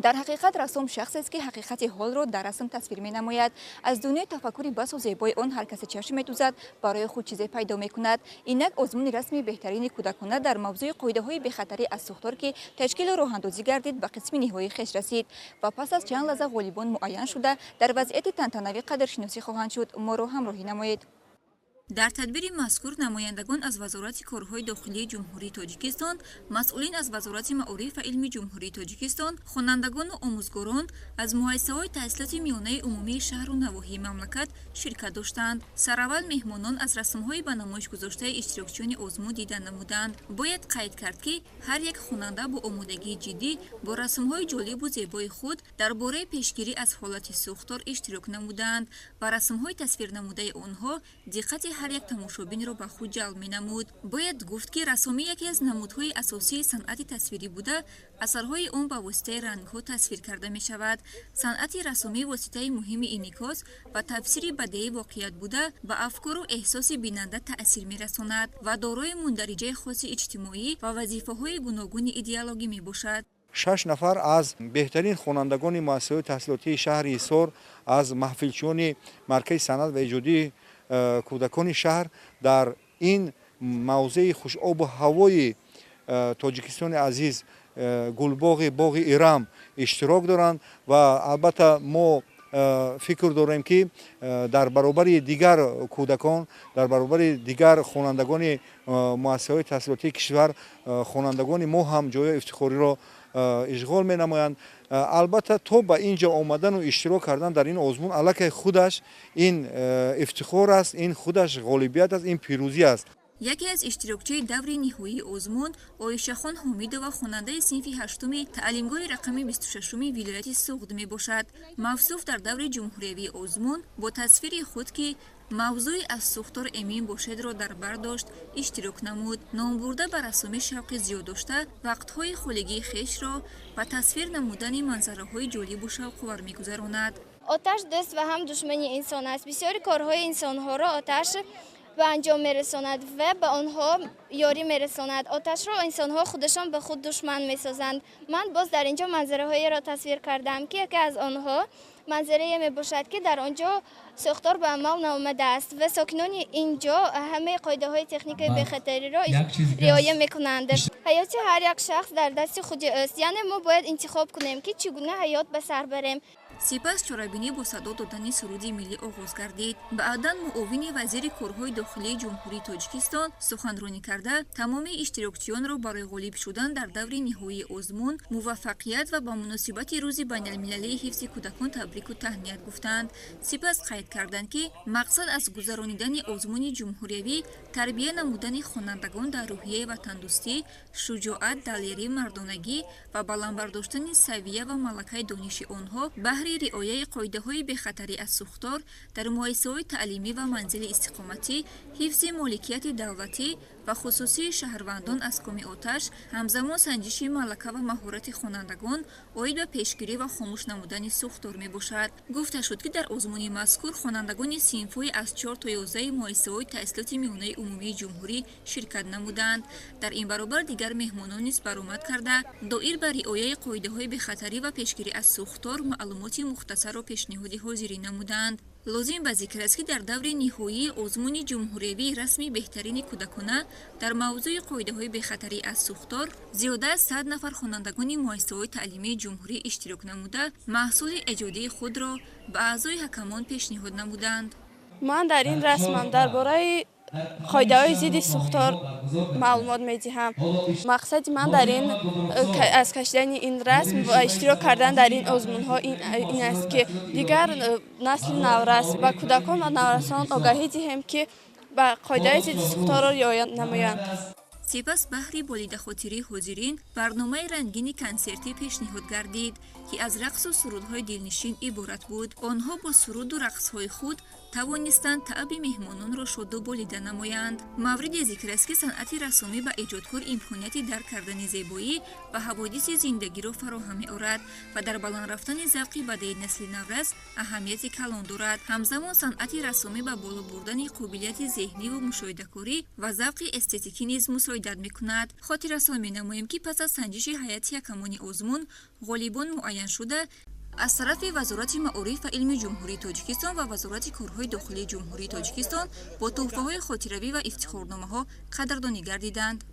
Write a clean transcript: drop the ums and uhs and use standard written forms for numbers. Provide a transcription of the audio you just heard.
در حقیقت رسم شخصی است که حقیقت حال را در رسم تصویر می‌نماید. از دنیای تفکری بس و زیبای آن هر کسی چشم می‌دوزد برای خود چیزی پیدا می‌کند. اینک آزمون رسمی بهترین کودکانه در موضوع قاعده‌های بی‌خطری از سوختار که تشکیل راه‌اندازی گردید به قسم نهایی خویش رسید و پس از چند لحظه غالبان معین شده در وضعیت تنتنوی قدرشناسی خواهند شد. ما را همراهی نمایید. در تدبیر مذکور نمایندگان از وزارت کارهای داخلی جمهوری تاجیکستان، مسئولین از وزارت معارف و علم جمهوری تاجیکستان، خوانندگان و آموزگاران از مؤسسه‌های تحصیلات میانه عمومی شهر و نواحی مملکت شرکت داشتند. سراول مهمانان از رسم‌های به نمایش گذاشته اشتراکچیان آزمون دیدن نمودند. باید قید کرد که هر یک خواننده با آمادگی جدی با رسم‌های جالب و زیبای خود درباره پیشگیری از حالت سوختار اشتراک نمودند و رسم‌های تصویر نموده آنها دقت هر یک تماشابین را به خود جلب می‌نمود. باید گفت که رسامی یکی از نمودهای اساسی صنعت تصویری بوده، اثرهای آن به واسطه رنگ‌ها تصویر کرده می‌شود. صنعت رسامی واسطه مهم انعکاس و تفسیر بدیهی واقعیت بوده، به افکار و احساس بیننده تأثیر می‌رساند و دارای مندرجه خاص اجتماعی و وظیفه‌های گوناگون ایدئولوژی میباشد. 6 نفر از بهترین خوانندگان مؤسسه تحصیلاتی شهر ایسار از محفلچیان مرکز صنعت و ایجادی کودکان شهر در این موضع خوش‌آب و هوای تاجیکستان عزیز باغ ایرام اشتراک دارند و البته ما فکر داریم که در برابر دیگر کودکان، در برابر دیگر خوانندگان مؤسسه‌های تحصیلاتی کشور، خوانندگان ما هم جای افتخاری را اشغال می نمایند. البته تا به اینجا آمدن و اشتراک کردن در این آزمون الکی خودش این افتخار است، این خودش غالبیت است، این پیروزی است. یکی از اشتراکچی دور نهایی آزمون عایشه خان حمیدووا و خواننده صنف هشتم تعلیمگاه رقم 26 ولایت سوخت می باشد. موصوف در دور جمهوری آزمون با تصویر خود که موضوع از سوختار امین باشد را در بر داشت اشتراک نمود. نام برده بر رسم شوق زیاد داشته وقتهای خولگی خویش را و تصویر نمودن منظره‌های جالب و شوق‌آور می‌گذراند. آتش دوست و هم دشمنی انسان است. بسیاری کارهای انسان‌ها را آتش به انجام می‌رساند و به آنها یاری می‌رساند. آتش را انسان‌ها خودشان به خود دشمن می‌سازند. من باز در اینجا منظره‌هایی را تصویر کردم که یکی از آنها منظره میباشد که در آنجا ساختار به عمل نآمده است و ساکنان اینجا همه قاعده‌های تکنیک بی‌خطری را رعایت می‌کنند. حیات هر یک شخص در دست خود است، یعنی ما باید انتخاب کنیم که چگونه حیات به سر بریم. سپس چاره‌بینی با صدا دادن سرود ملی آغاز گردید. بعداً معاون وزیر کارهای داخلی جمهوری تاجیکستان سخنرانی کرده تمام اشتراکچیان را برای غالب شدن در دور نهایی آزمون موفقیت و با مناسبت روز بین‌المللی حفظ کودکان تبریک و تهنیت گفتند. سپس قید کردند که مقصد از گذراندن آزمون جمهوری تربیت نمودن خوانندگان در روحیه و تندرستی، شجاعت، دلیری، مردانگی و بلندبرداشتن سویه و ملکه دانش آنها بهر رعایت قاعده‌های بی‌خطری از سوختار در مؤسسه‌های تعلیمی و منزل استقامتی، حفظ مالکیت دولتی و خصوصی شهروندان از کام آتش، همزمان سنجش ملکه و مهارت خوانندگان عاید به پیشگیری و خاموش نمودن سوختار میباشد. گفته شد که در آزمون مذکور خوانندگان صنف‌های از 4 تا 11 مؤسسه‌های تحصیلات میانه عمومی جمهوری شرکت نمودند. در این برابر دیگر مهمانان نیز برآمد کرده دایر بر رعایت قاعده‌های بی‌خطری و پیشگیری از سوختار معلومات مختصر و پیشنهادی حاضرین نمودند. لازم به ذکر است که در دور نهایی آزمون جمهوری رسمی بهترین کودکانه در موضوع قاعده‌های بی‌خطری از سوختار زیاده از 100 نفر خوانندگان مؤسسه‌های تعلیمی جمهوری اشتراک نموده محصول ایجادی خود را به اعضای حکمان پیشنهاد نمودند. من در این رسمم درباره قاعده‌های ضد سوختار معلومات می‌دهم. مقصد من در این از کشیدن این رسم و اشتراک کردن در این آزمون‌ها این است که دیگر نسل نورس و کودکان و نورسان آگاهی دهیم که به قاعده‌های ضد سوختار را رعایت نمایند. سپس بهر بریده خاطری حاضرین برنامه رنگین کنسرتی پیشنهاد گردید که از رقص و سرودهای دلنشین عبارت بود. آنها با سرود و رقصهای خود توانستند طعم مهمانان را شاد و بالیده نمایند. مورد ذکر است که صنعت رسامی به ایجادکار امکانیتی درک کردن زیبایی و حوادث زندگی را فراهم می‌آورد و در بالا رفتن ذوق بدیع نسل نورس اهمیت کلان دارد. همزمان صنعت رسامی به بالا بردن قابلیت ذهنی و مشاهده‌کاری و ذوق استتیکی نیز مساعدت می‌کند. خاطررسانی می‌نماییم که پس از سنجش هیئت یکمانی آزمون غالبان معین شده از طرف وزارت معارف و علم جمهوری تاجیکستان و وزارت کارهای داخلی جمهوری تاجیکستان با تحفه‌های خاطره‌ای و افتخارنامه‌ها قدردانی گردیدند.